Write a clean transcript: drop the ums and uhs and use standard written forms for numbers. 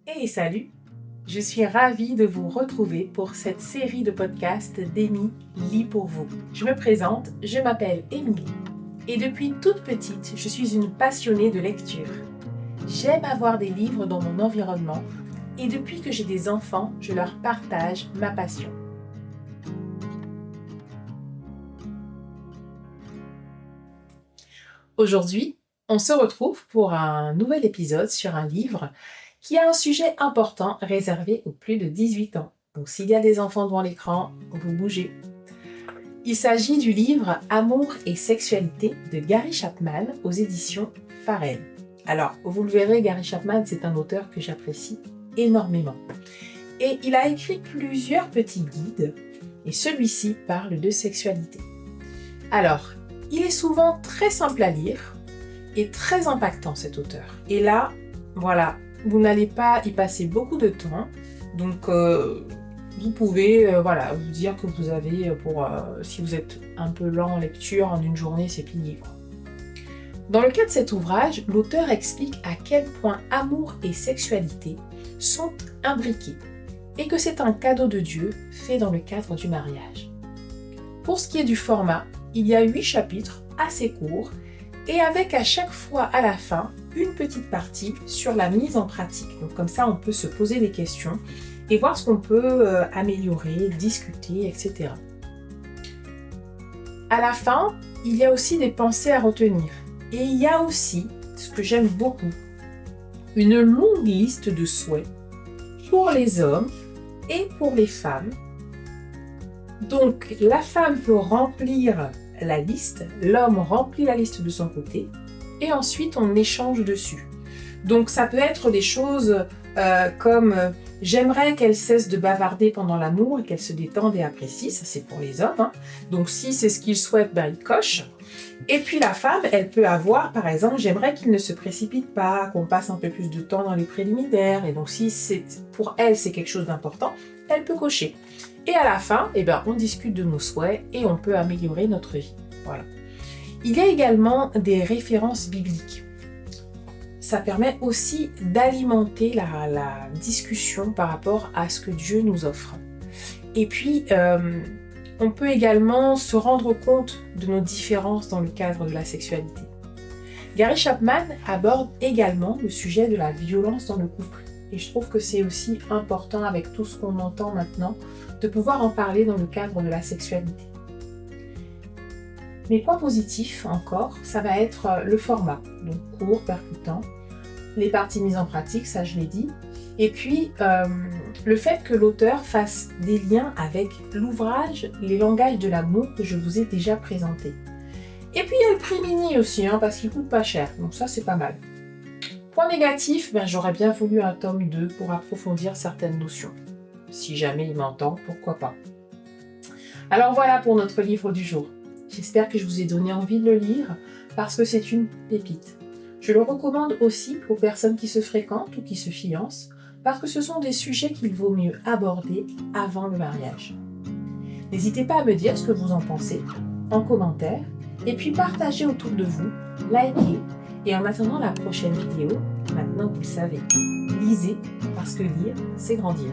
Hey, salut! Je suis ravie de vous retrouver pour cette série de podcasts d'Émi lit pour vous. Je me présente, je m'appelle Émilie et depuis toute petite, je suis une passionnée de lecture. J'aime avoir des livres dans mon environnement et depuis que j'ai des enfants, je leur partage ma passion. Aujourd'hui, on se retrouve pour un nouvel épisode sur un livre qui a un sujet important réservé aux plus de 18 ans. Donc s'il y a des enfants devant l'écran, vous bougez. Il s'agit du livre Amour et sexualité de Gary Chapman aux éditions Farel. Alors, vous le verrez, Gary Chapman, c'est un auteur que j'apprécie énormément. Et il a écrit plusieurs petits guides et celui-ci parle de sexualité. Alors, il est souvent très simple à lire et très impactant cet auteur. Et là, voilà, vous n'allez pas y passer beaucoup de temps, donc vous pouvez vous dire que vous avez, si vous êtes un peu lent en lecture, en une journée, c'est plié, quoi. Dans le cas de cet ouvrage, l'auteur explique à quel point amour et sexualité sont imbriqués et que c'est un cadeau de Dieu fait dans le cadre du mariage. Pour ce qui est du format, il y a 8 chapitres assez courts et avec à chaque fois à la fin une petite partie sur la mise en pratique. Donc comme ça, on peut se poser des questions et voir ce qu'on peut améliorer, discuter, etc. À la fin, il y a aussi des pensées à retenir. Et il y a aussi, ce que j'aime beaucoup, une longue liste de souhaits pour les hommes et pour les femmes. Donc la femme peut remplir la liste, l'homme remplit la liste de son côté et ensuite on échange dessus. Donc ça peut être des choses comme j'aimerais qu'elle cesse de bavarder pendant l'amour et qu'elle se détende et apprécie, ça c'est pour les hommes, hein. Donc si c'est ce qu'il souhaite, il coche. Et puis la femme, elle peut avoir par exemple j'aimerais qu'il ne se précipite pas, qu'on passe un peu plus de temps dans les préliminaires, et donc si c'est, pour elle c'est quelque chose d'important, elle peut cocher. Et à la fin, on discute de nos souhaits et on peut améliorer notre vie. Voilà. Il y a également des références bibliques. Ça permet aussi d'alimenter la discussion par rapport à ce que Dieu nous offre. Et puis, on peut également se rendre compte de nos différences dans le cadre de la sexualité. Gary Chapman aborde également le sujet de la violence dans le couple. Et je trouve que c'est aussi important avec tout ce qu'on entend maintenant, de pouvoir en parler dans le cadre de la sexualité. Mes points positifs encore, ça va être le format, donc court, percutant, les parties mises en pratique, ça je l'ai dit, et puis le fait que l'auteur fasse des liens avec l'ouvrage Les langages de l'amour que je vous ai déjà présenté. Et puis il y a le prix mini aussi, parce qu'il coûte pas cher, donc ça c'est pas mal. Point négatif, j'aurais bien voulu un tome 2 pour approfondir certaines notions. Si jamais il m'entend, pourquoi pas. Alors voilà pour notre livre du jour. J'espère que je vous ai donné envie de le lire parce que c'est une pépite. Je le recommande aussi aux personnes qui se fréquentent ou qui se fiancent parce que ce sont des sujets qu'il vaut mieux aborder avant le mariage. N'hésitez pas à me dire ce que vous en pensez en commentaire et puis partagez autour de vous, likez et en attendant la prochaine vidéo, maintenant vous le savez, lisez parce que lire c'est grandir.